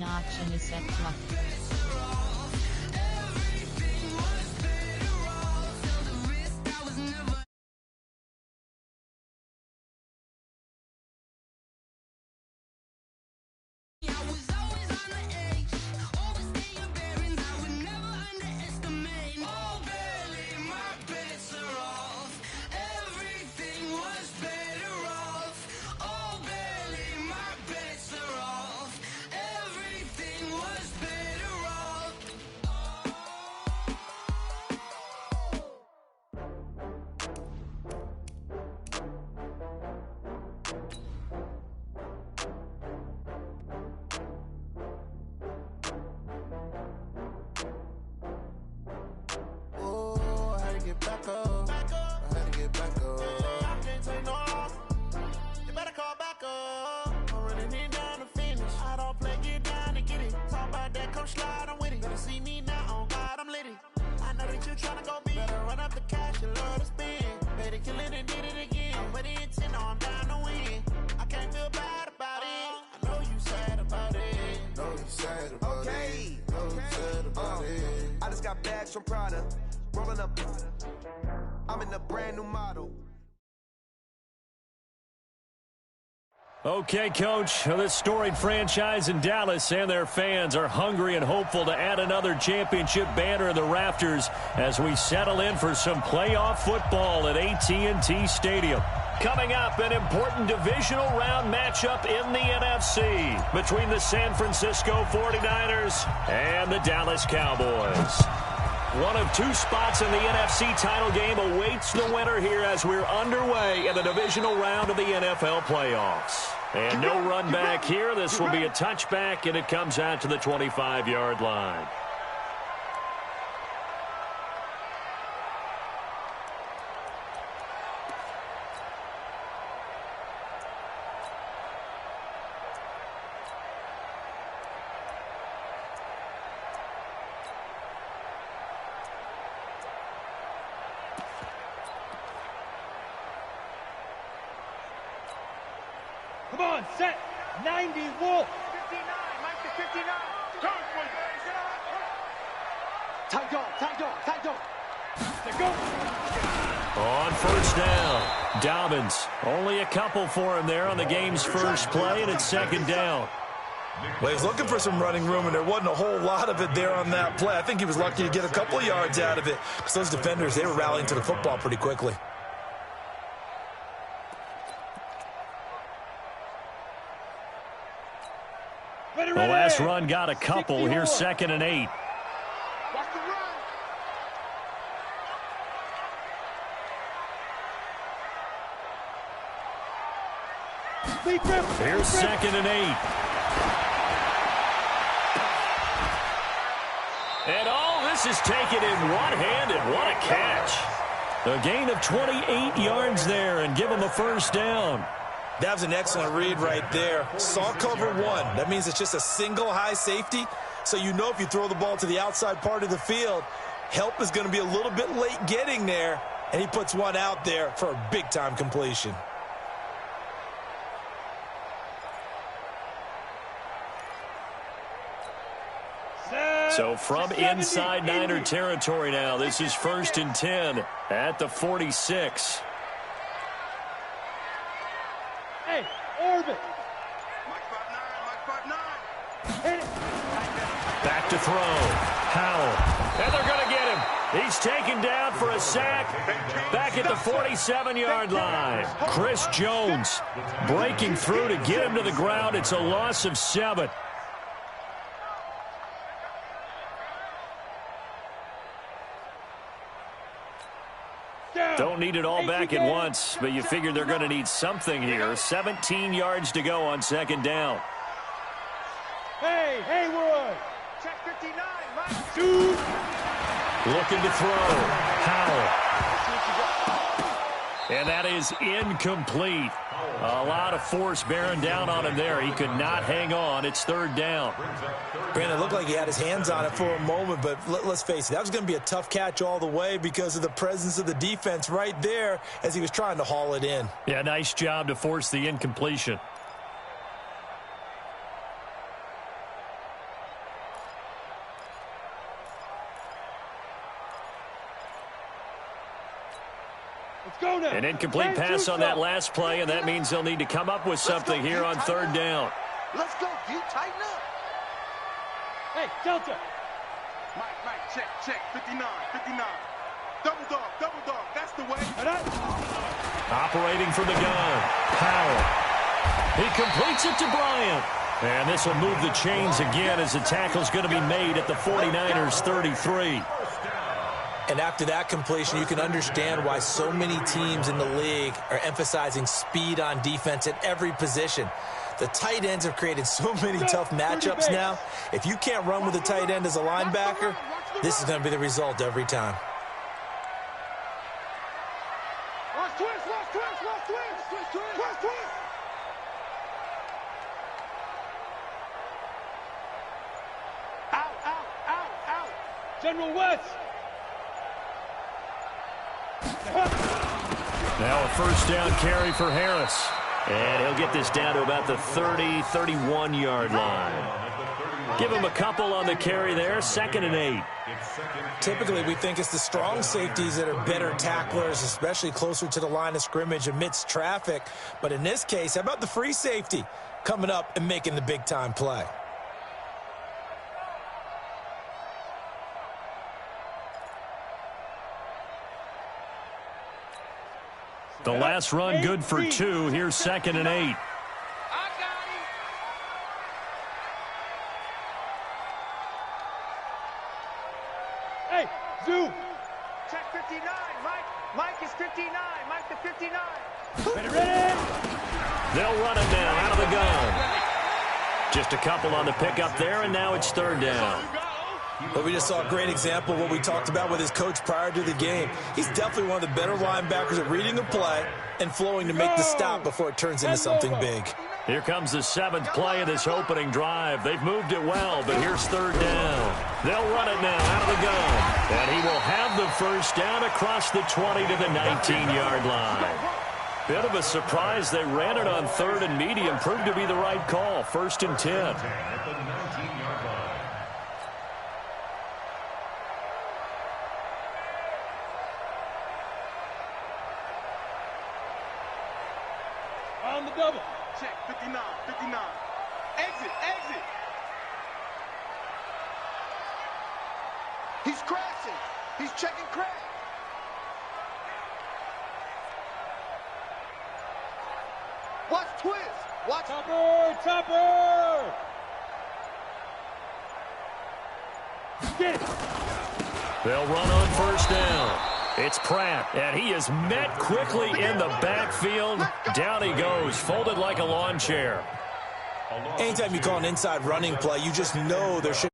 açını satmak. Back up. I had to get back up. I can't take no loss. You better call back up. I'm running it down to finish. I don't play, get down to get it. Talk about that, come slide, I'm with it. Better see me now, on God, I'm litty. I know that you tryna go big. Better run up the cash, you love to spend. Better kill it and did it again. I'm with the intent, no, I'm down to win. I can't feel bad about it. I know you sad about it. Know you sad about it. Know you sad about it. I just got bags from Prada. Rolling up, I'm in a brand new model. Okay, Coach, this storied franchise in Dallas and their fans are hungry and hopeful to add another championship banner in the rafters as we settle in for some playoff football at AT&T Stadium. Coming up, an important divisional round matchup in the NFC between the San Francisco 49ers and the Dallas Cowboys. One of two spots in the NFC title game awaits the winner here as we're underway in the divisional round of the NFL playoffs. And no run back here. This will be a touchback, and it comes out to the 25-yard line. Come on, set. 90, Wolf. 59, Mike to 59. Tight dog, tight dog, tight dog. Let's go. On first down, Dobbins. Only a couple for him there on the game's first play, and it's second down. Well, he was looking for some running room, and there wasn't a whole lot of it there on that play. I think he was lucky to get a couple yards out of it because those defenders, they were rallying to the football pretty quickly. The last run got a couple. Here's 2nd and 8. Watch the run. Here's 2nd and 8. And all this is taken in one-handed. What a catch. A gain of 28 yards there and give him a first down. That was an excellent read right there. Saw cover one. That means it's just a single high safety. So you know if you throw the ball to the outside part of the field, help is going to be a little bit late getting there. And he puts one out there for a big-time completion. So from inside Niner territory now, this is 1st and 10 at the 46. Hey, orbit. Back to throw. Howell. And they're going to get him. He's taken down for a sack back at the 47-yard line. Chris Jones breaking through to get him to the ground. It's a loss of 7. Don't need it all back at once, but you figure they're going to need something here. 17 yards to go on 2nd down. Hey, Haywood. Check 59, Mike. Dude. Looking to throw. Howell. And that is incomplete. A lot of force bearing down on him there. He could not hang on. It's 3rd down. Brandon, it looked like he had his hands on it for a moment, but let's face it, that was going to be a tough catch all the way because of the presence of the defense right there as he was trying to haul it in. Yeah, nice job to force the incompletion. Let's go now. An incomplete pass on that last play, and that means they'll need to come up with something here on third down. Let's go, you tighten up. Hey, Delta. Mike, check, 59. Double dog, that's the way. Operating from the gun, Powell. He completes it to Bryant. And this will move the chains again as the tackle's going to be made at the 49ers 33. And after that completion, you can understand why so many teams in the league are emphasizing speed on defense at every position. The tight ends have created so many tough matchups now. If you can't run with a tight end as a linebacker, this is going to be the result every time. Watch twist. Out. General West. Now a first down carry for Harris. And he'll get this down to about the 30-31-yard line. Give him a couple on the carry there, 2nd and 8. Typically, we think it's the strong safeties that are better tacklers, especially closer to the line of scrimmage amidst traffic. But in this case, how about the free safety coming up and making the big-time play? The last run good for 2. Here's 2nd and 8. I got him. Hey, Zoo. Check 59, Mike is 59, Mike the 59. Ready? They'll run it now out of the gun. Just a couple on the pickup there, and now it's 3rd down. But we just saw a great example of what we talked about with his coach prior to the game. He's definitely one of the better linebackers at reading a play and flowing to make the stop before it turns into something big. Here comes the 7th play of this opening drive. They've moved it well, but here's 3rd down. They'll run it now out of the gun. And he will have the first down across the 20 to the 19-yard line. Bit of a surprise. They ran it on 3rd and medium. Proved to be the right call. 1st and 10. On the double. Check 59. Exit. He's crashing. He's checking crash. Watch twist. Watch. Topper. Get it. They'll run on 1st down. It's Pratt, and he is met quickly in the backfield. Down he goes, folded like a lawn chair. Anytime you call an inside running play, you just know there should.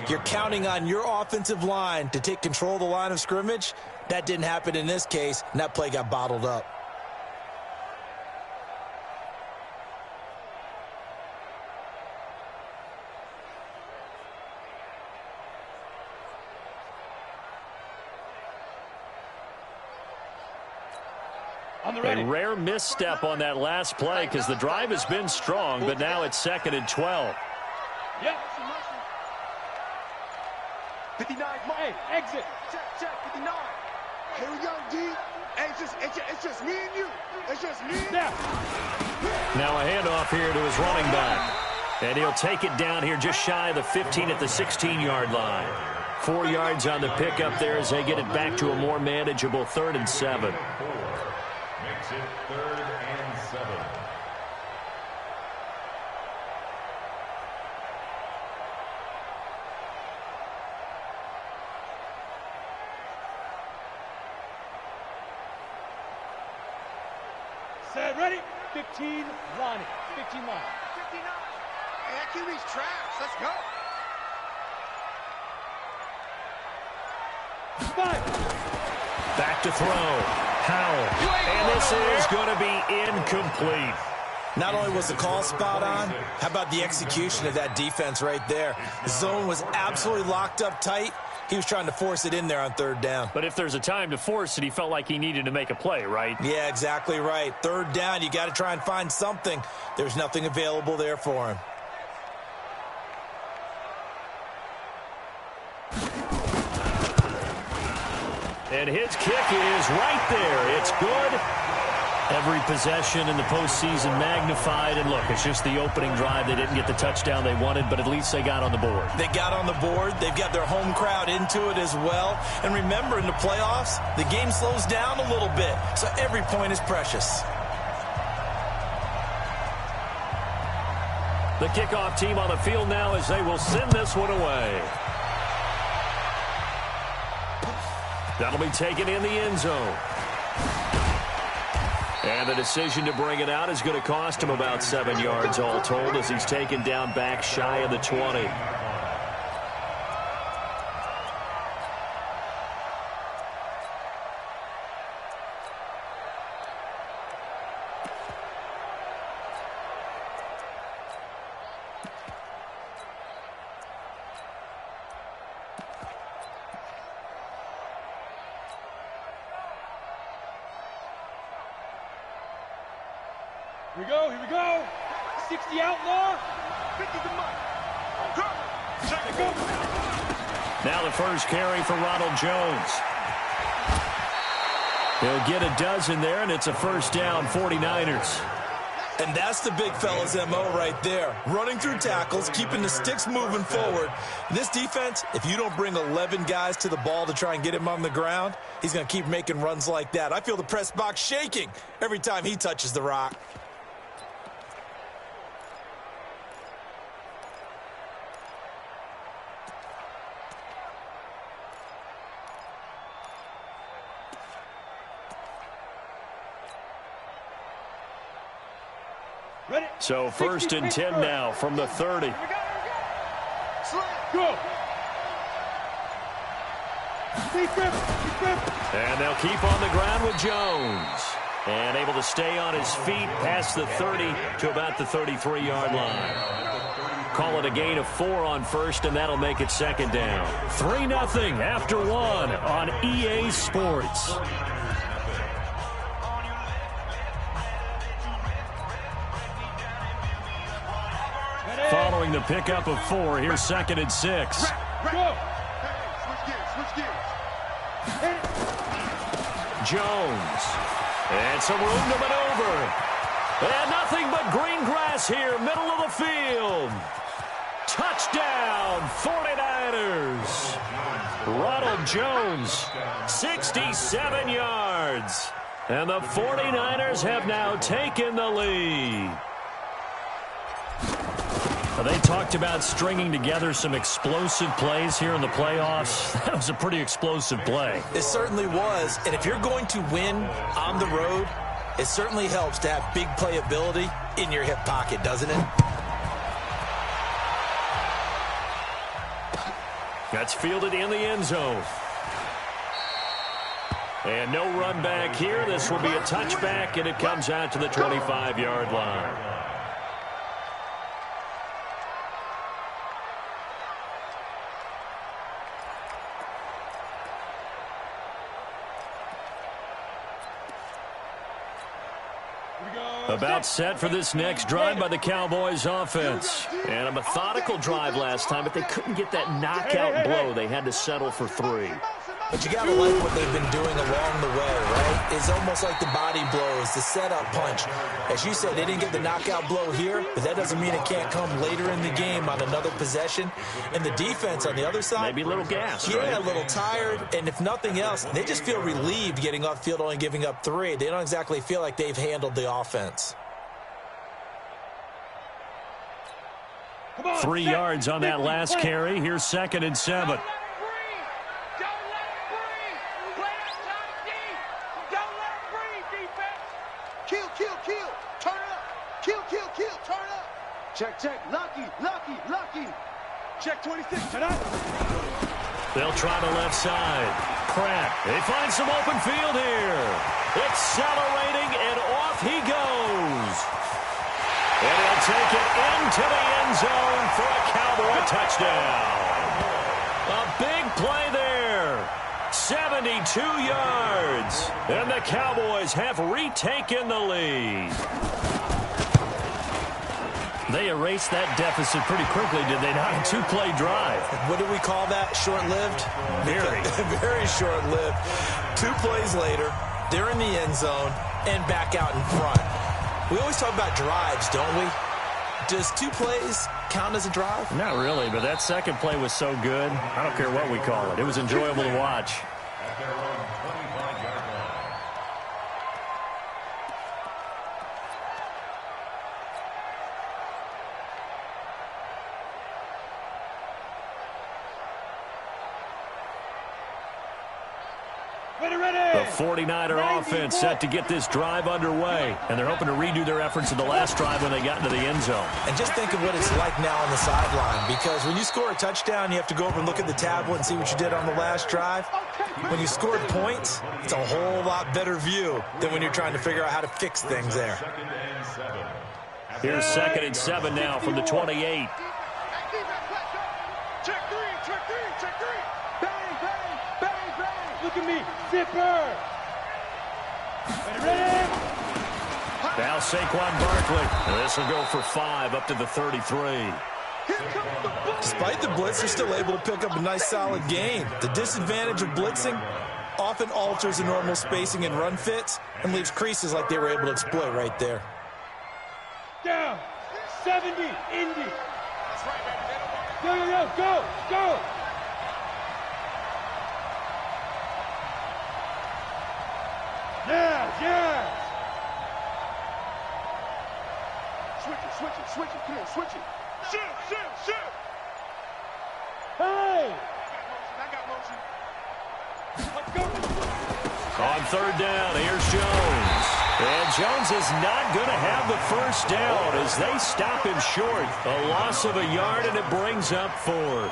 You're counting on your offensive line to take control of the line of scrimmage. That didn't happen in this case, and that play got bottled up. A rare misstep on that last play because the drive has been strong, but now it's 2nd and 12. Yep. 59, Mike. Hey, exit. Check 59. Here we go, D. Hey, it's just me and you. It's just me and you. Now a handoff here to his running back. And he'll take it down here just shy of the 15 at the 16-yard line. 4 yards on the pickup there as they get it back to a more manageable 3rd and 7. Makes it 3rd and 7. Set, ready? 15, line it. 15 line. 59. Hey, that QB's trash. Let's go. 5. Back to throw. Powell. And this is going to be incomplete. Not only was the call spot on, how about the execution of that defense right there? The zone was absolutely locked up tight. He was trying to force it in there on 3rd down. But if there's a time to force it, he felt like he needed to make a play, right? Yeah, exactly right. 3rd down, you got to try and find something. There's nothing available there for him. And his kick is right there. It's good. Every possession in the postseason magnified. And look, it's just the opening drive. They didn't get the touchdown they wanted, but at least they got on the board. They got on the board. They've got their home crowd into it as well. And remember, in the playoffs, the game slows down a little bit, so every point is precious. The kickoff team on the field now as they will send this one away. That'll be taken in the end zone. And the decision to bring it out is going to cost him about 7 yards all told as he's taken down back shy of the 20. Here we go. 60 outlaw. 50 the mark. Go. Now the first carry for Ronald Jones. He'll get a dozen there, and it's a first down, 49ers. And that's the big fella's MO right there. Running through tackles, keeping the sticks moving forward. This defense, if you don't bring 11 guys to the ball to try and get him on the ground, he's going to keep making runs like that. I feel the press box shaking every time he touches the rock. Ready? So first and 10 now from the 30. Go. And they'll keep on the ground with Jones. And able to stay on his feet past the 30 to about the 33-yard line. Call it a gain of 4 on first, and that'll make it second down. 3-0 after 1 on EA Sports. Following the pickup of 4, here's second and 6. Go. Jones. And some room to maneuver. And nothing but green grass here, middle of the field. Touchdown, 49ers. Ronald Jones, 67 yards. And the 49ers have now taken the lead. They talked about stringing together some explosive plays here in the playoffs. That was a pretty explosive play. It certainly was. And if you're going to win on the road, it certainly helps to have big playability in your hip pocket, doesn't it? That's fielded in the end zone. And no run back here. This will be a touchback, and it comes out to the 25-yard line. About set for this next drive by the Cowboys offense. And a methodical drive last time, but they couldn't get that knockout blow. They had to settle for 3. But you got to like what they've been doing along the way, right? It's almost like the body blows, the setup punch. As you said, they didn't get the knockout blow here, but that doesn't mean it can't come later in the game on another possession. And the defense on the other side, maybe a little gassed, yeah, right? A little tired. And if nothing else, they just feel relieved getting off field, only giving up 3. They don't exactly feel like they've handled the offense. 3 yards on that last carry. Here's second and 7. Check, lucky. Check 26, tonight. They'll try the left side. Pratt, they find some open field here. Accelerating, and off he goes. And he'll take it into the end zone for a Cowboy touchdown. A big play there. 72 yards. And the Cowboys have retaken the lead. They erased that deficit pretty quickly, did they not? A two-play drive. What do we call that? Short-lived? Very. Very short-lived. 2 plays later, they're in the end zone and back out in front. We always talk about drives, don't we? Does 2 plays count as a drive? Not really, but that second play was so good. I don't care what we call it. It was enjoyable to watch. At their own 25-yard line. The 49er offense set to get this drive underway, and they're hoping to redo their efforts in the last drive when they got into the end zone. And just think of what it's like now on the sideline, because when you score a touchdown, you have to go over and look at the tablet and see what you did on the last drive. When you scored points, it's a whole lot better view than when you're trying to figure out how to fix things there. Here's 2nd and 7 now from the 28. Check 3, check 3, check 3. Bang, bang, bang, bang. Look at me, zipper. Ready? Now Saquon Barkley. This will go for 5 up to the 33. Despite the blitz, they're still able to pick up a nice solid gain. The disadvantage of blitzing often alters the normal spacing and run fits and leaves creases like they were able to exploit right there. Down. 70. Indy. Go, go, go. Yeah. Switch it, come on, switch it. Shoot. Hey. I got motion. Let's go. On 3rd down, here's Jones. And Jones is not going to have the first down as they stop him short. A loss of a yard, and it brings up 4th.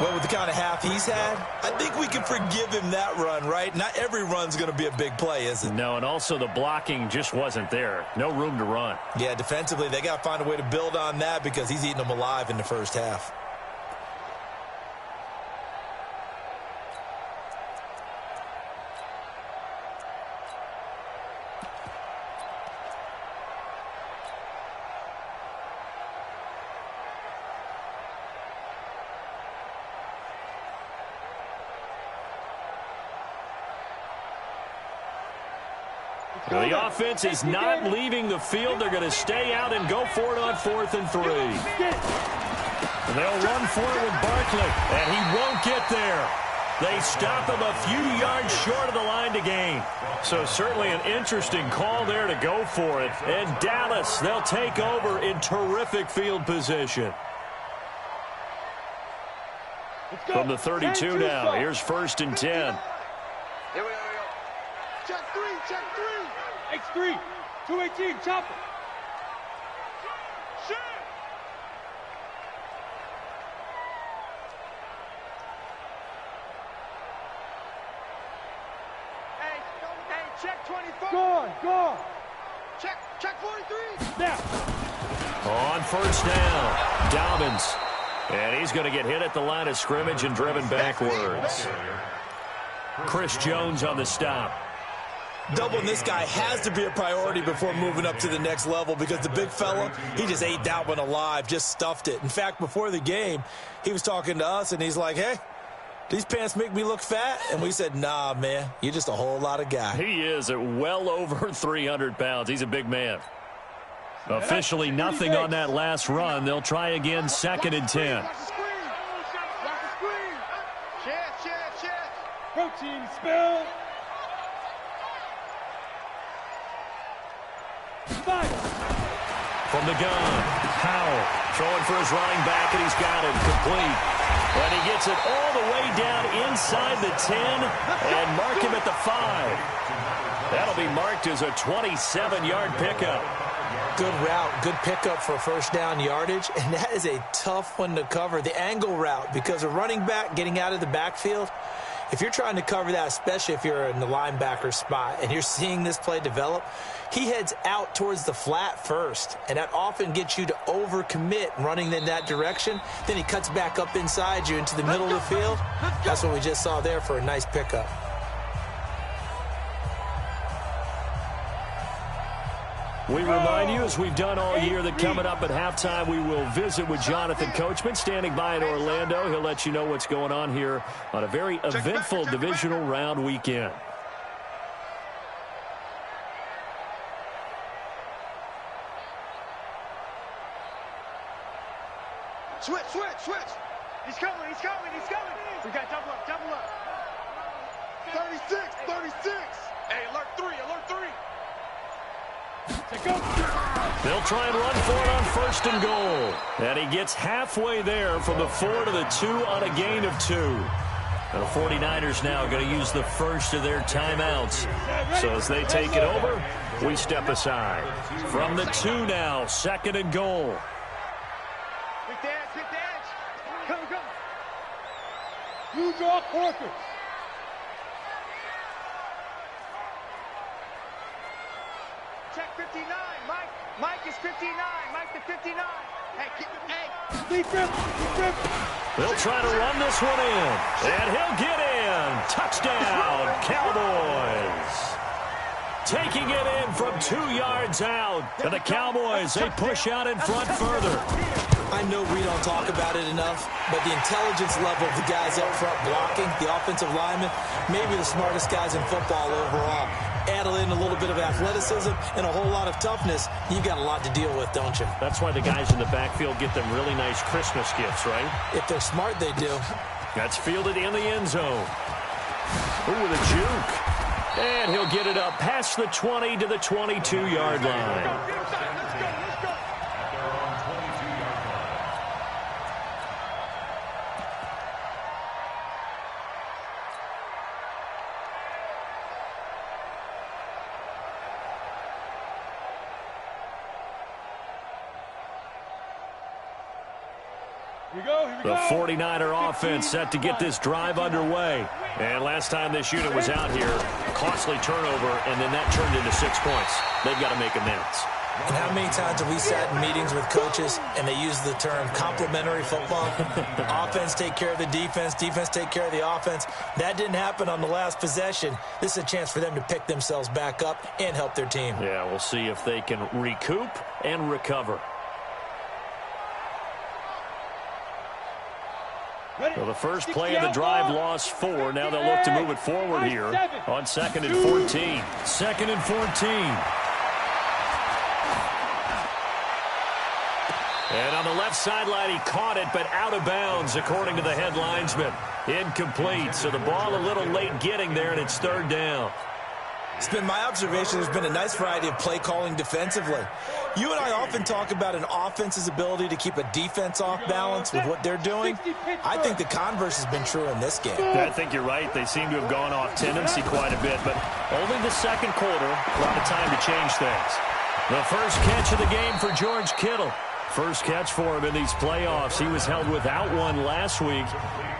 Well, with the kind of half he's had, I think we can forgive him that run, right? Not every run's going to be a big play, is it? No, and also the blocking just wasn't there. No room to run. Yeah, defensively, they got to find a way to build on that because he's eating them alive in the first half. The offense is not leaving the field. They're going to stay out and go for it on 4th and 3. They'll run for it with Barkley, and he won't get there. They stop him a few yards short of the line to gain. So certainly an interesting call there to go for it. And Dallas, they'll take over in terrific field position. From the 32 now, here's 1st and 10. Here we go. Check 3. X3. 218. Chop it. Shoot. Hey, check 24. Go. Check 43. Now. On 1st down, Dobbins. And he's going to get hit at the line of scrimmage and driven backwards. Chris Jones on the stop. Doubling this guy has to be a priority before moving up to the next level because the big fella, he just ate that one alive, just stuffed it. In fact, before the game, he was talking to us, and he's like, hey, these pants make me look fat? And we said, nah, man, you're just a whole lot of guy. He is at well over 300 pounds. He's a big man. Officially nothing on that last run. They'll try again, 2nd and 10. Watch the screen. Check. Protein spill. Fire. From the gun, Howell throwing for his running back, and he's got it complete. And he gets it all the way down inside the 10 and mark him at the 5. That'll be marked as a 27-yard pickup. Good route, good pickup for first down yardage, and that is a tough one to cover, the angle route, because a running back getting out of the backfield, if you're trying to cover that, especially if you're in the linebacker spot and you're seeing this play develop, he heads out towards the flat first, and that often gets you to overcommit running in that direction. Then he cuts back up inside you into the middle of the field. That's what we just saw there for a nice pickup. We remind you, as we've done all year, that coming up at halftime, we will visit with Jonathan Coachman, standing by in Orlando. He'll let you know what's going on here on a very eventful divisional round weekend. Switch. He's coming. We got double up. 36. Hey, alert three. They'll try and run for it on 1st and goal. And he gets halfway there from the 4 to the 2 on a gain of 2. And the 49ers now going to use the first of their timeouts. So as they take it over, we step aside. From the 2 now, 2nd and goal. Pick the edge. Come. You draw quarters. Check 59. Mike is 59. Mike the 59. Hey. Deep grip. They'll try to run this one in. And he'll get in. Touchdown, Cowboys. Taking it in from 2 yards out. And the Cowboys, they push out in front further. I know we don't talk about it enough, but the intelligence level of the guys up front blocking, the offensive linemen, maybe the smartest guys in football overall. Add in a little bit of athleticism and a whole lot of toughness, you've got a lot to deal with, don't you? That's why the guys in the backfield get them really nice Christmas gifts, right? If they're smart, they do. That's fielded in the end zone. Ooh, with a juke. And he'll get it up past the 20 to the 22-yard line. The 49er offense set to get this drive underway. And last time this unit was out here, costly turnover, and then that turned into 6 points. They've got to make amends. And how many times have we sat in meetings with coaches and they use the term complementary football? Offense take care of the defense, defense take care of the offense. That didn't happen on the last possession. This is a chance for them to pick themselves back up and help their team. Yeah, we'll see if they can recoup and recover. Well, the first play of the drive lost 4. Now they'll look to move it forward here on 2nd and 14. 2nd and 14. And on the left sideline, he caught it, but out of bounds, according to the head linesman. Incomplete, so the ball a little late getting there, and it's 3rd down. It's been my observation there's been a nice variety of play calling defensively. You and I often talk about an offense's ability to keep a defense off balance with what they're doing. I think the converse has been true in this game. I think you're right. They seem to have gone off tendency quite a bit, but only the 2nd quarter, a lot of time to change things. The first catch of the game for George Kittle. First catch for him in these playoffs. He was held without one last week,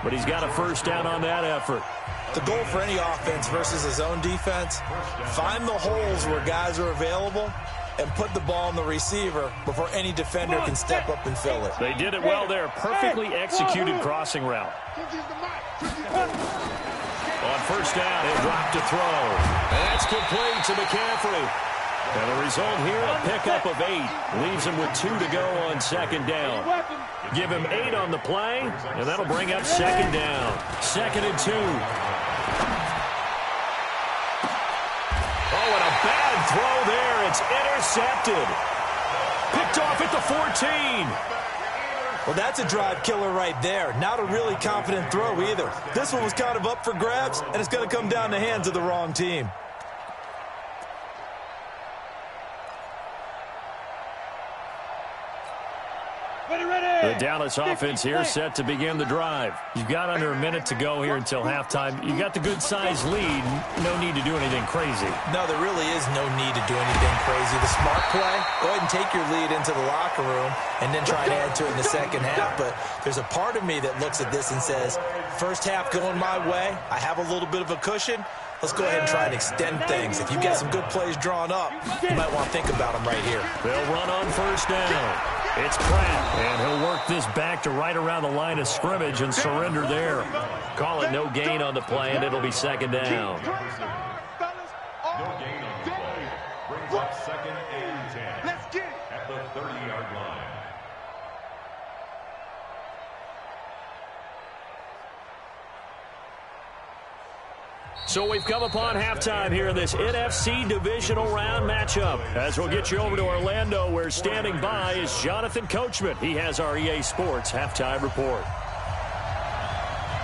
but he's got a first down on that effort. The goal for any offense versus his own defense, find the holes where guys are available and put the ball on the receiver before any defender can step up and fill it. They did it well there. Perfectly executed crossing route. On first down, he'll drop to throw. And that's complete to McCaffrey. And the result here, a pickup of 8. Leaves him with 2 to go on 2nd down. Give him 8 on the play, and that'll bring up 2nd down. 2nd and 2. Oh, and a bad throw there. It's intercepted. Picked off at the 14. Well, that's a drive killer right there. Not a really confident throw either. This one was kind of up for grabs, and it's going to come down the hands of the wrong team. The Dallas offense here set to begin the drive. You've got under a minute to go here until halftime. You've got the good-sized lead. No need to do anything crazy. No, there really is no need to do anything crazy. The smart play, go ahead and take your lead into the locker room and then try to add to it in the second half. But there's a part of me that looks at this and says, first half going my way, I have a little bit of a cushion. Let's go ahead and try and extend things. If you've got some good plays drawn up, you might want to think about them right here. They'll run on first down. It's Pratt, and he'll work this back to right around the line of scrimmage and surrender there. Call it no gain on the play, and it'll be 2nd down. No gain on the play. up second and 10. Let's get it. At the 30-yard line. So we've come upon halftime here in this NFC divisional round matchup. As we'll get you over to Orlando, where standing by is Jonathan Coachman. He has our EA Sports halftime report.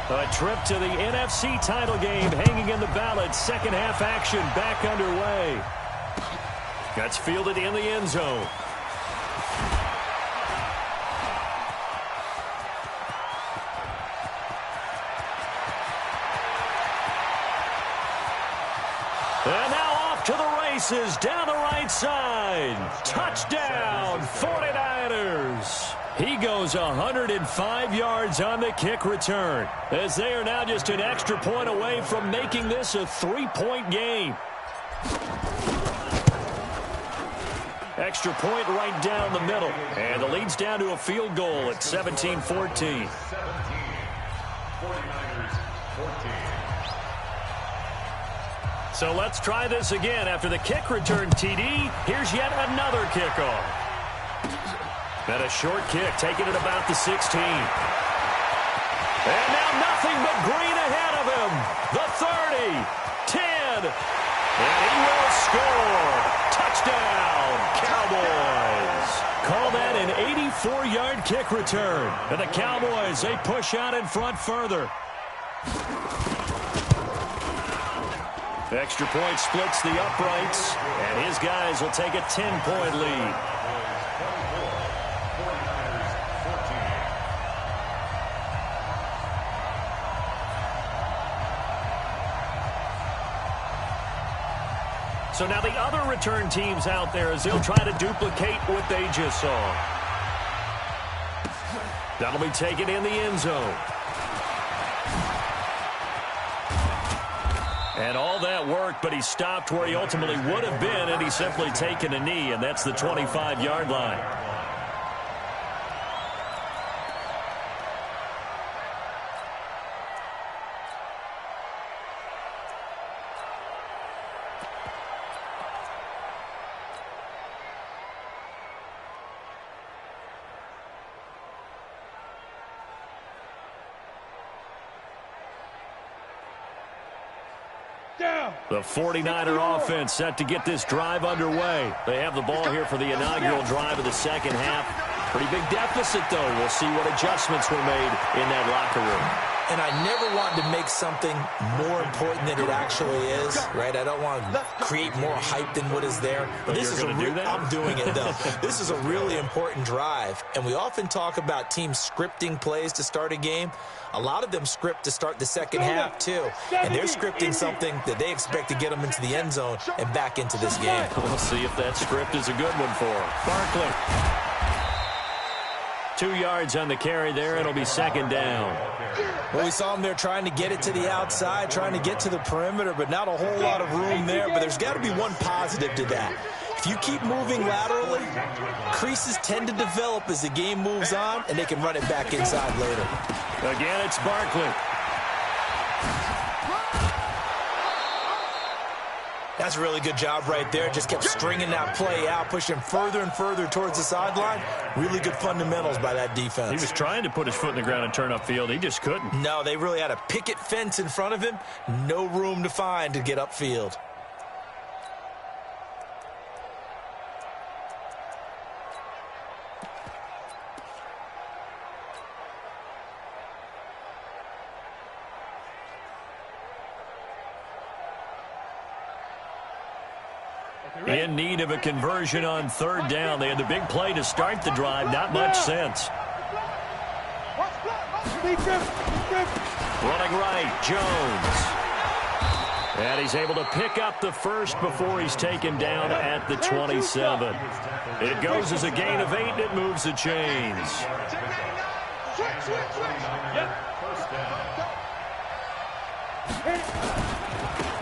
A trip to the NFC title game hanging in the balance. Second half action back underway. That's fielded in the end zone. And now off to the races down the right side. Touchdown, 49ers. He goes 105 yards on the kick return, as they are now just an extra point away from making this a 3-point game. Extra point right down the middle, and the lead's down to a field goal at 17-14. 49ers 14. So let's try this again. After the kick return, TD, here's yet another kickoff. And a short kick, taking it about the 16. And now nothing but green ahead of him. The 30, 10, and he will score. Touchdown, Cowboys. Call that an 84-yard kick return. And the Cowboys, they push out in front further. Extra point splits the uprights, and his guys will take a 10-point lead. So now the other return teams out there as they'll try to duplicate what they just saw. That'll be taken in the end zone. And all that worked, but he stopped where he ultimately would have been, and he's simply taken a knee, and that's the 25-yard line. The 49er offense set to get this drive underway. They have the ball here for the inaugural drive of the second half. Pretty big deficit, though. We'll see what adjustments were made in that locker room. And I never want to make something more important than it actually is, right? I don't want to create more hype than what is there. But this is I'm doing it, though. This is a really important drive. And we often talk about teams scripting plays to start a game. A lot of them script to start the second half, too. And they're scripting something that they expect to get them into the end zone and back into this game. We'll see if that script is a good one for them. Barkley. 2 yards on the carry there. It'll be second down. Well, we saw him there trying to get it to the outside, trying to get to the perimeter, but not a whole lot of room there. But there's got to be one positive to that. If you keep moving laterally, creases tend to develop as the game moves on, and they can run it back inside later. Again, it's Barkley. That's a really good job right there. Just kept stringing that play out, pushing further and further towards the sideline. Really good fundamentals by that defense. He was trying to put his foot in the ground and turn upfield. He just couldn't. No, they really had a picket fence in front of him. No room to find to get upfield. In need of a conversion on third down. They had the big play to start the drive. Not much sense. Running right, Jones. And he's able to pick up the first before he's taken down at the 27. It goes as a gain of 8, and it moves the chains.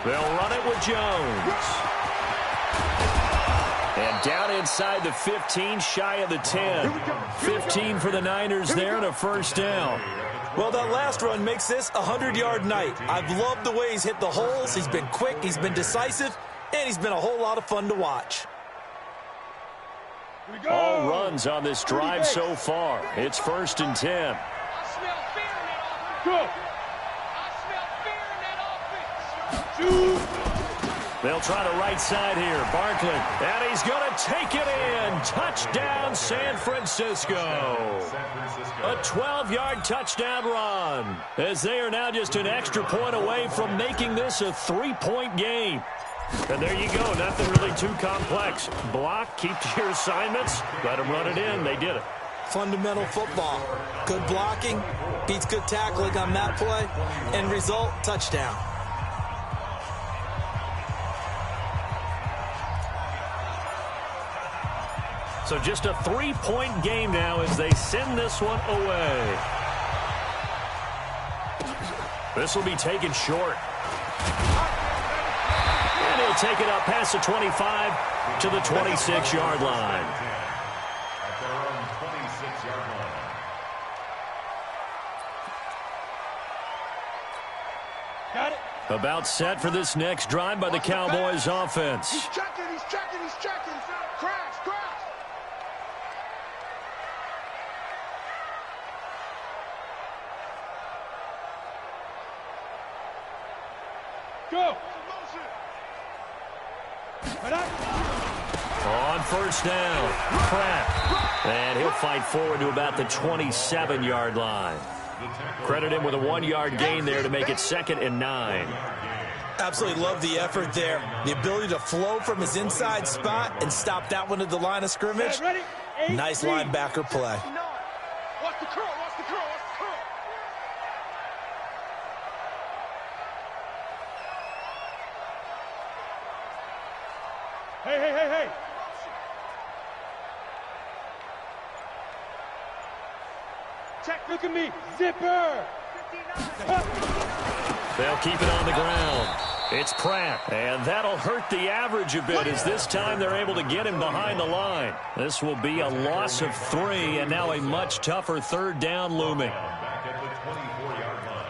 They'll run it with Jones. And down inside the 15, shy of the 10. 15 for the Niners there and a first down. Well, that last run makes this a 100-yard night. I've loved the way he's hit the holes. He's been quick. He's been decisive. and he's been a whole lot of fun to watch. All runs on this drive so far. It's 1st and 10. I smell fear in that offense. Go. I smell fear in that offense. They'll try the right side here. Barkley, and he's going to take it in. Touchdown, San Francisco. A 12-yard touchdown run, as they are now just an extra point away from making this a 3-point game. And there you go. Nothing really too complex. Block, keep to your assignments, let them run it in. They did it. Fundamental football. Good blocking, beats good tackling on that play. End result, touchdown. So just a 3-point game now as they send this one away. This will be taken short. And he'll take it up past the 25 to the 26-yard line. At their own 26-yard line. Got it. About set for this next drive by the Cowboys offense. He's checking, he's checking, he's checking. Crash, crash. Go. On first down, Pratt. And he'll fight forward to about the 27-yard line. Credit him with a 1-yard gain there to make it 2nd and 9. Absolutely love the effort there. The ability to flow from his inside spot and stop that one at the line of scrimmage. Ready? Nice linebacker play. Watch the curl, watch the curl, watch the curl. Hey, hey, hey, hey. Check. Look at me. Zipper. 59. They'll keep it on the ground. It's Pratt, and that'll hurt the average a bit as this time they're able to get him behind the line. This will be a loss of 3, and now a much tougher 3rd down looming. Back at the 24-yard line.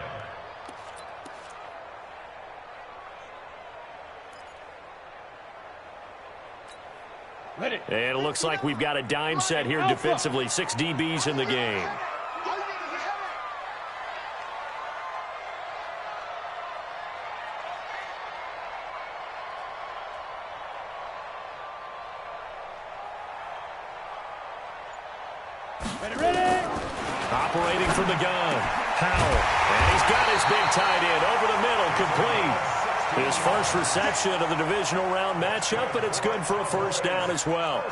Ready. And it looks like we've got a dime set here defensively. 6 DBs in the game. Ready. Operating from the gun, Howell. And he's got his big tight end over the middle, complete. His first reception of the divisional round matchup, but it's good for a 1st down as well.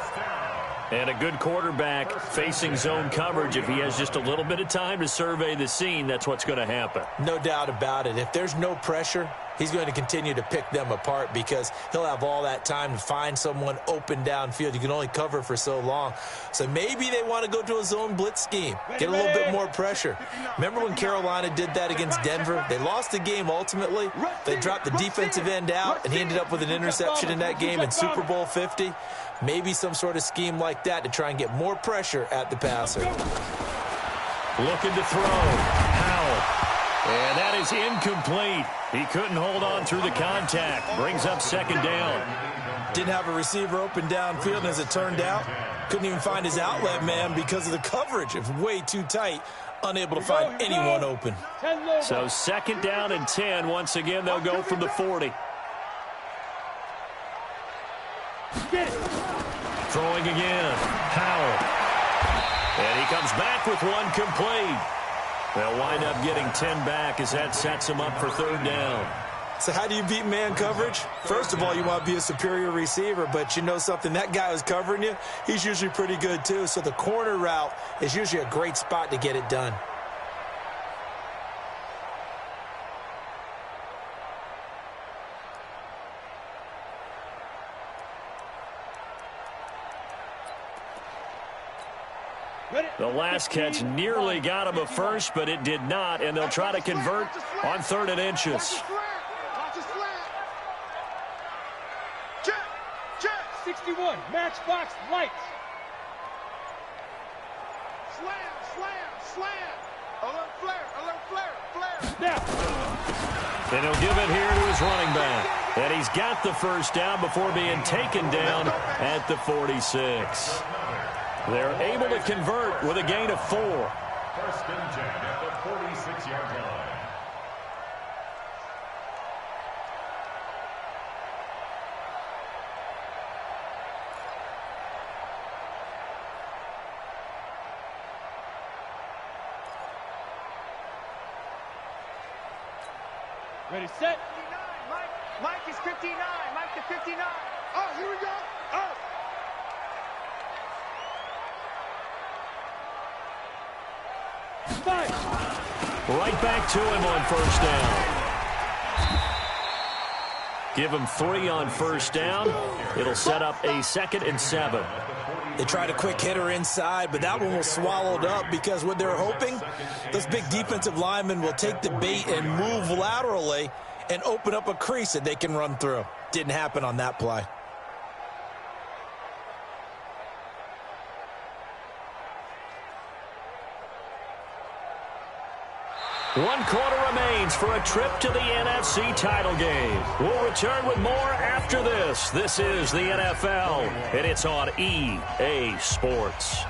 And a good quarterback facing zone coverage. If he has just a little bit of time to survey the scene, that's what's going to happen. No doubt about it. If there's no pressure, he's going to continue to pick them apart because he'll have all that time to find someone open downfield. You can only cover for so long. So maybe they want to go to a zone blitz scheme, get a little bit more pressure. Remember when Carolina did that against Denver? They lost the game ultimately. They dropped the defensive end out, and he ended up with an interception in that game in Super Bowl 50. Maybe some sort of scheme like that to try and get more pressure at the passer. Looking to throw, Howell. And that is incomplete. He couldn't hold on through the contact. Brings up 2nd down. Didn't have a receiver open downfield, and as it turned out, couldn't even find his outlet man because of the coverage. It was way too tight, unable to find anyone open. So 2nd down and 10. Once again, they'll go from the 40. Throwing again, Howell. And he comes back with one complete. They'll wind up getting 10 back as that sets him up for 3rd down. So how do you beat man coverage? First of all, you want to be a superior receiver, but you know something, that guy who's covering you, he's usually pretty good too. So the corner route is usually a great spot to get it done. The last catch nearly got him a first, but it did not, and they'll try to convert on 3rd and inches. Watch his flat. Check, check. 61, matchbox lights. Slam, slam, slam. Alert flare, alert flare, flare. Now. And he'll give it here to his running back. And he's got the first down before being taken down at the 46. They're able to convert with a gain of 4. First and 10 at the 46-yard line. Ready, set. 59, Mike is 59. Mike to 59. Oh, here we go. Oh. Five. Right back to him on first down. Give him 3 on first down. It'll set up a 2nd and 7. They tried a quick hitter inside, but that one was swallowed up because what they're hoping, those big defensive linemen will take the bait and move laterally and open up a crease that they can run through. Didn't happen on that play. One quarter remains for a trip to the NFC title game. We'll return with more after this. This is the NFL, and it's on EA Sports.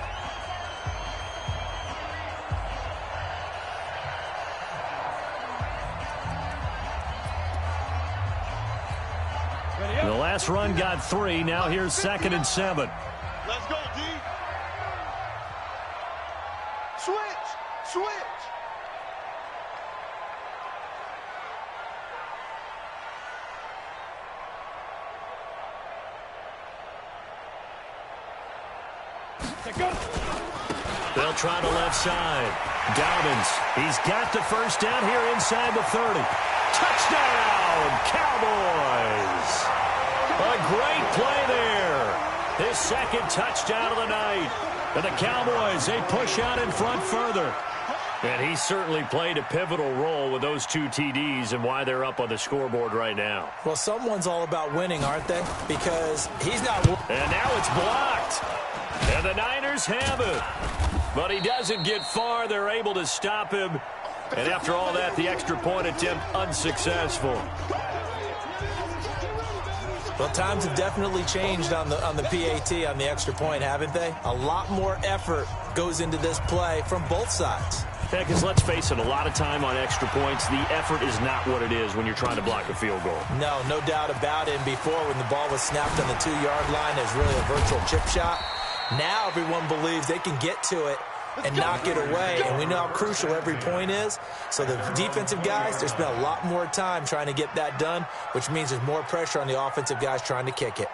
The last run got 3. Now here's 2nd and 7. Let's go, D. Switch, switch. Go. They'll try the left side. Dobbins, he's got the first down here inside the 30. Touchdown, Cowboys! A great play there. His 2nd touchdown of the night. And the Cowboys, they push out in front further. And he certainly played a pivotal role with those 2 TDs and why they're up on the scoreboard right now. Well, someone's all about winning, aren't they? Because he's not... And now it's blocked. And the Niners have it. But he doesn't get far. They're able to stop him. And after all that, the extra point attempt unsuccessful. Well, times have definitely changed on the PAT, on the extra point, haven't they? A lot more effort goes into this play from both sides. Yeah, because let's face it, a lot of time on extra points, the effort is not what it is when you're trying to block a field goal. No doubt about it. And before, when the ball was snapped on the 2-yard line, it was really a virtual chip shot. Now everyone believes they can get to it and knock it away, and we know how crucial every point is. So the defensive guys, there's been a lot more time trying to get that done, which means there's more pressure on the offensive guys trying to kick it.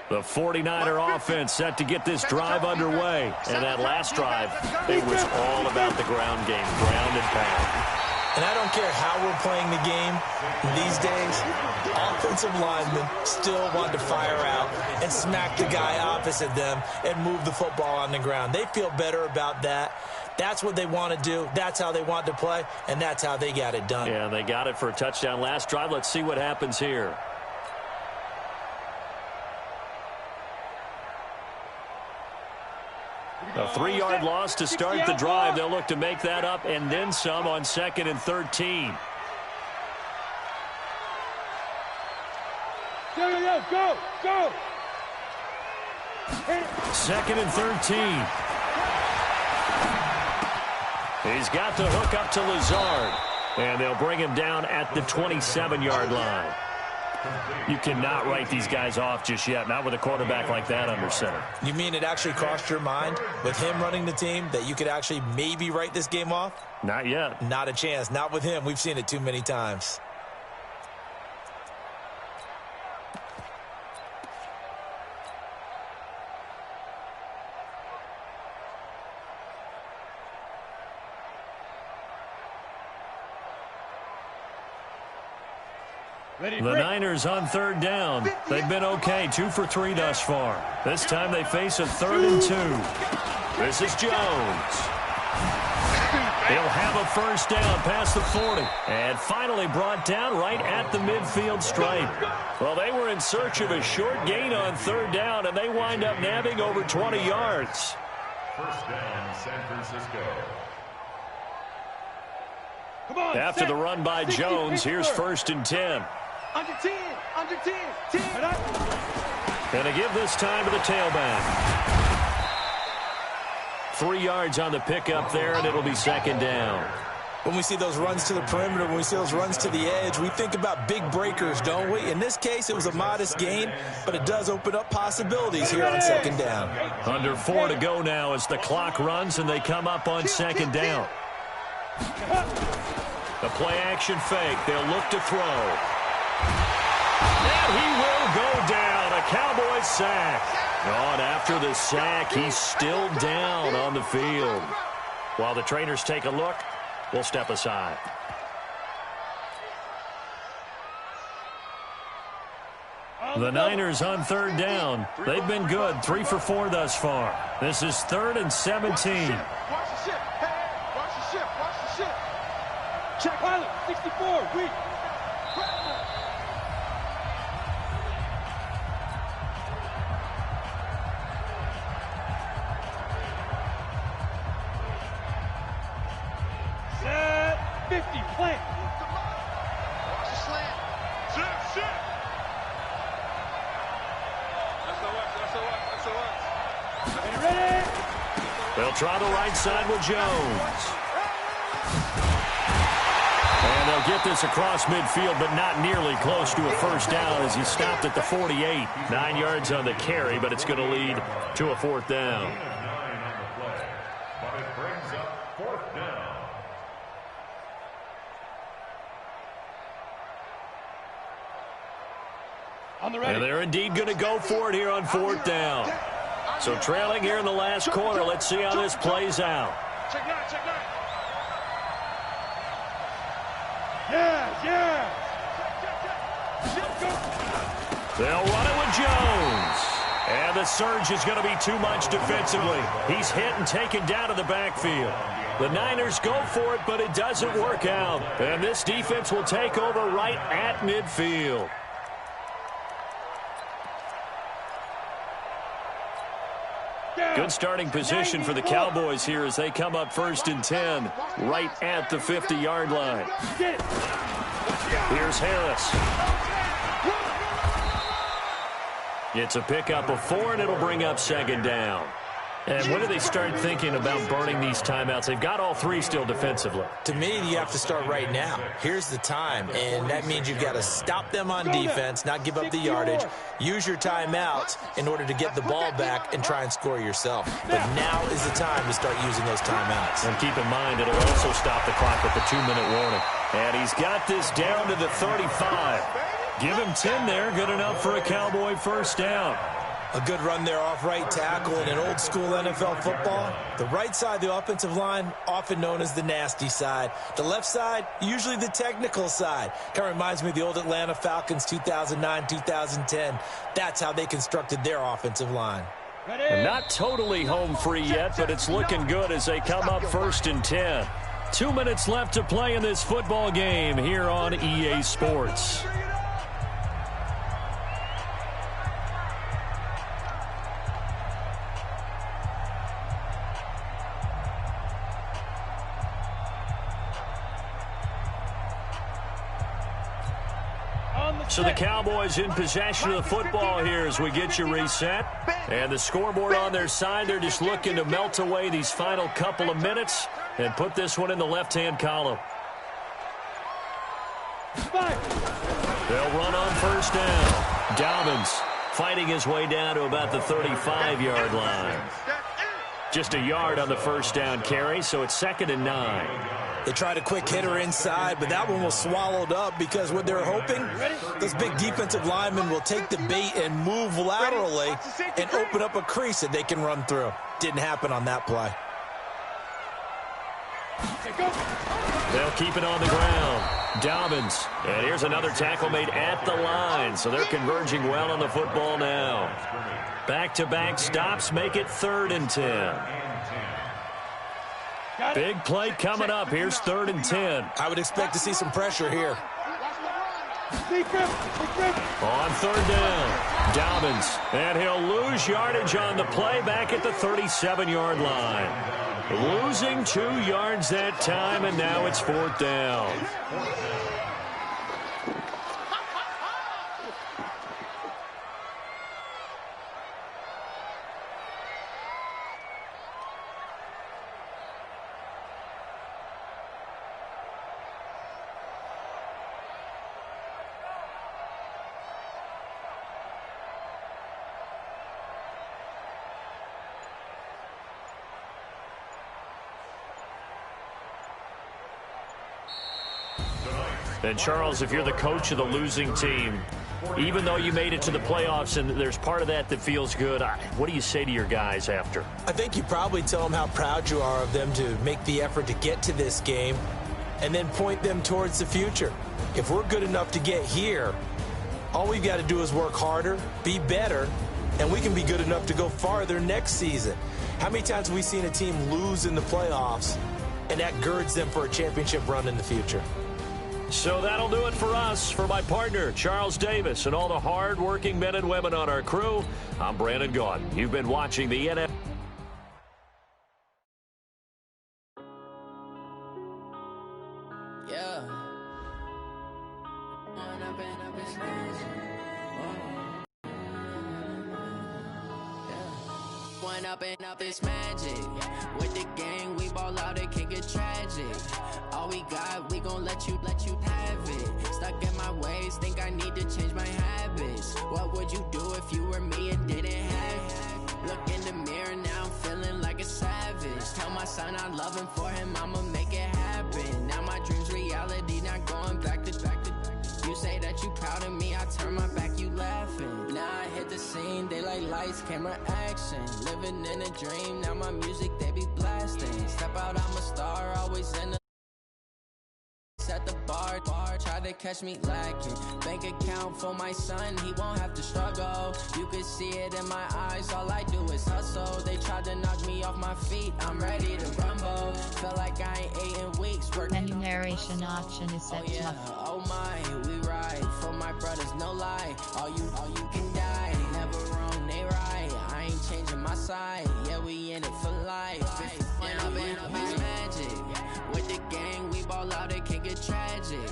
The 49er offense set to get this drive underway. And that last drive, it was all about the ground game, ground and pound. And I don't care how we're playing the game these days, offensive linemen still want to fire out and smack the guy opposite them and move the football on the ground. They feel better about that. That's what they want to do. That's how they want to play, and that's how they got it done. Yeah, they got it for a touchdown last drive. Let's see what happens here. A 3-yard loss to start the drive. They'll look to make that up and then some on 2nd and 13. Go. 2nd and 13. He's got the hook up to Lazard. And they'll bring him down at the 27-yard line. You cannot write these guys off just yet, not with a quarterback like that under center. You mean it actually crossed your mind with him running the team that you could actually maybe write this game off? Not yet. Not a chance. Not with him. We've seen it too many times. Ready, The Niners on third down. They've been okay, 2 for 3 thus far. This time they face a 3rd and 2. This is Jones. He'll have a first down past the 40. And finally brought down right at the midfield stripe. Well, they were in search of a short gain on third down, and they wind up nabbing over 20 yards. First down, San Francisco. Come on, After the run by 60, Jones, here's 54. 1st and 10. Under 10, under 10, 10. And to give this time to the tailback. 3 yards on the pickup there, and it'll be 2nd down. When we see those runs to the perimeter, when we see those runs to the edge, we think about big breakers, don't we? In this case, it was a modest gain, but it does open up possibilities here on 2nd down. Under 4 to go now as the clock runs, and they come up on 2nd down. The play-action fake. They'll look to throw. And he will go down. A Cowboys sack. And after the sack, he's still down on the field. While the trainers take a look, we'll step aside. The Niners on 3rd down. They've been good, 3 for 4 thus far. This is 3rd and 17. Watch the ship. Hey, watch the ship. Watch the ship. Check pilot, 64, weak. Set, 50, plant. Watch the slant. Ship. Are you ready? They'll try the right side with Jones. And they'll get this across midfield, but not nearly close to a first down as he stopped at the 48. 9 yards on the carry, but it's going to lead to a 4th down. 9 on the play, but it brings up 4th down. On the ready. And they're indeed going to go for it here on 4th down. So trailing here in the last quarter. Let's see how this plays out. Check 9, check 9. Yeah. They'll run it with Jones. And the surge is going to be too much defensively. He's hit and taken down to the backfield. The Niners go for it, but it doesn't work out. And this defense will take over right at midfield. Good starting position for the Cowboys here as they come up 1st and 10 right at the 50-yard line. Here's Harris. It's a pickup of 4, and it'll bring up 2nd down. And when do they start thinking about burning these timeouts? They've got all 3 still defensively. To me, you have to start right now. Here's the time, and that means you've got to stop them on defense, not give up the yardage, use your timeouts in order to get the ball back and try and score yourself. But now is the time to start using those timeouts. And keep in mind, it'll also stop the clock with the 2-minute warning. And he's got this down to the 35. Give him 10 there, good enough for a Cowboy first down. A good run there off right tackle in an old-school NFL football. The right side of the offensive line, often known as the nasty side. The left side, usually the technical side. Kind of reminds me of the old Atlanta Falcons 2009, 2010. That's how they constructed their offensive line. Not totally home free yet, but it's looking good as they come up 1st and 10. 2 minutes left to play in this football game here on EA Sports. So the Cowboys in possession of the football here as we get you reset. And the scoreboard on their side, they're just looking to melt away these final couple of minutes and put this one in the left-hand column. They'll run on first down. Dobbins fighting his way down to about the 35-yard line. Just a yard on the first down carry, so it's 2nd and 9. They tried a quick hitter inside, but that one was swallowed up because what they're hoping, those big defensive linemen will take the bait and move laterally and open up a crease that they can run through. Didn't happen on that play. They'll keep it on the ground. Dobbins. And here's another tackle made at the line. So they're converging well on the football now. Back-to-back stops make it 3rd and 10. Big play coming up. Here's 3rd and 10. I would expect to see some pressure here. On 3rd down, Dobbins. And he'll lose yardage on the play back at the 37-yard line. Losing 2 yards that time, and now it's 4th down. And Charles, if you're the coach of the losing team, even though you made it to the playoffs and there's part of that that feels good, what do you say to your guys after? I think you probably tell them how proud you are of them to make the effort to get to this game and then point them towards the future. If we're good enough to get here, all we've got to do is work harder, be better, and we can be good enough to go farther next season. How many times have we seen a team lose in the playoffs and that girds them for a championship run in the future? So that'll do it for us. For my partner, Charles Davis, and all the hard-working men and women on our crew, I'm Brandon Gaudin. You've been watching the NFL. Yeah. One up and up is magic. With the gang, we ball out, it can get tragic. All we got, we gon' let you have it. Stuck in my ways, think I need to change my habits. What would you do if you were me and didn't have it? Look in the mirror, now I'm feeling like a savage. Tell my son I love him, for him I'ma make it happen. Now my dream's reality, not going back to. You say that you proud of me, I turn my back, you laughing. Now I hit the scene, they like lights, camera, action. Living in a dream, now my music, they be blasting. Step out, I'm a star, always in the at the bar, try to catch me lacking. Bank account for my son, he won't have to struggle. You can see it in my eyes, all I do is hustle. They tried to knock me off my feet, I'm ready to rumble. Feel like I ain't ate in weeks. Menu narration option is set to oh my, we ride for my brothers, no lie. All you can die, never wrong, they right. I ain't changing my side, yeah, we in it for life. When I've been up is magic. With the gang, we ball out, it can get tragic.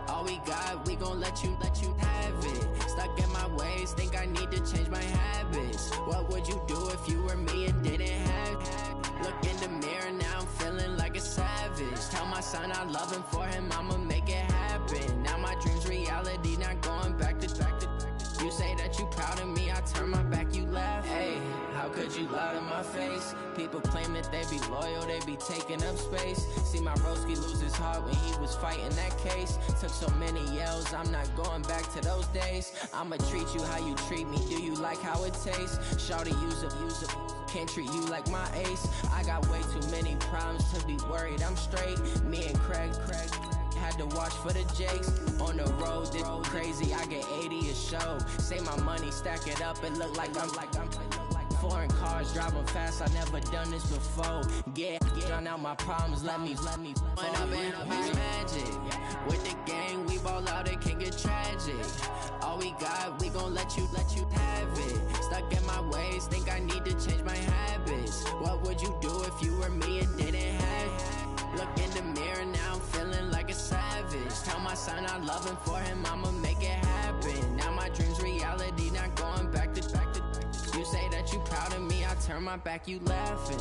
All we got, we gon' let you have it. Stuck in my ways, think I need to change my habits. What would you do if you were me and didn't have it? Look in the mirror, now I'm feeling like a savage. Tell my son I love him, for him I'ma make it happen. Now my dream's reality, not going back to. You say that you proud of me, I turn my back, you laugh. Hey, how could you lie to my face? People claim that they be loyal, they be taking up space. See my broski lose his heart when he was fighting that case. Took so many yells, I'm not going back to those days. I'ma treat you how you treat me, do you like how it tastes? Shawty, use up, can't treat you like my ace. I got way too many problems to be worried, I'm straight. Me and Craig had to watch for the Jakes. On the road, this crazy, I get 80 a show. Say my money, stack it up, it look like I'm foreign cars, driving fast, I never done this before. Get drown out my problems, let me When I've been up is magic. With the gang, we ball out, it can get tragic. All we got, we gon' let you have it. Stuck in my ways, think I need to change my habits. What would you do if you were me and didn't have it? Look in the mirror, now I'm feeling like a savage. Tell my son I love him, for him I'ma make it happen. Now my dream's reality, not going back to. You say that you proud of me, I turn my back, you laughing.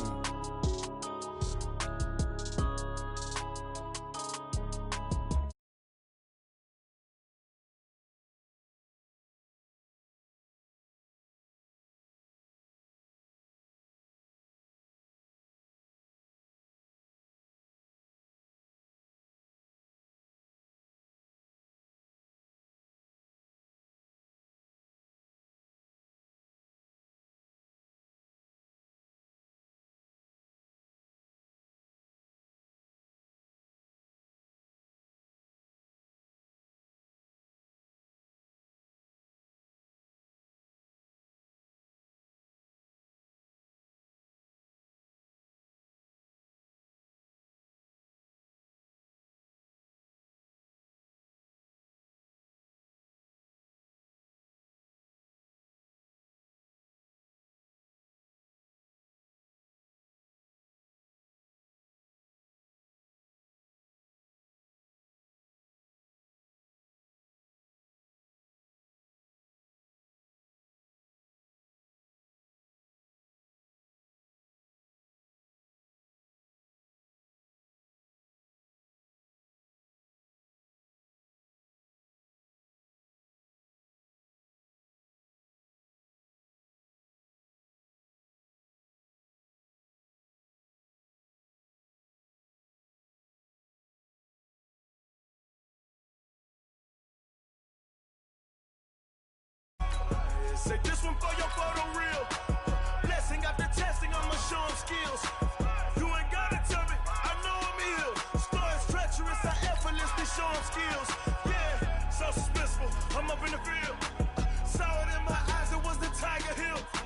Say this one for your photo reel. Blessing after testing, I'ma show him skills. You ain't gotta tell me, I know I'm ill. Stories treacherous, I effortlessly show him skills. Yeah, so suspenseful, I'm up in the field. Saw it in my eyes, it was the Tiger Hill.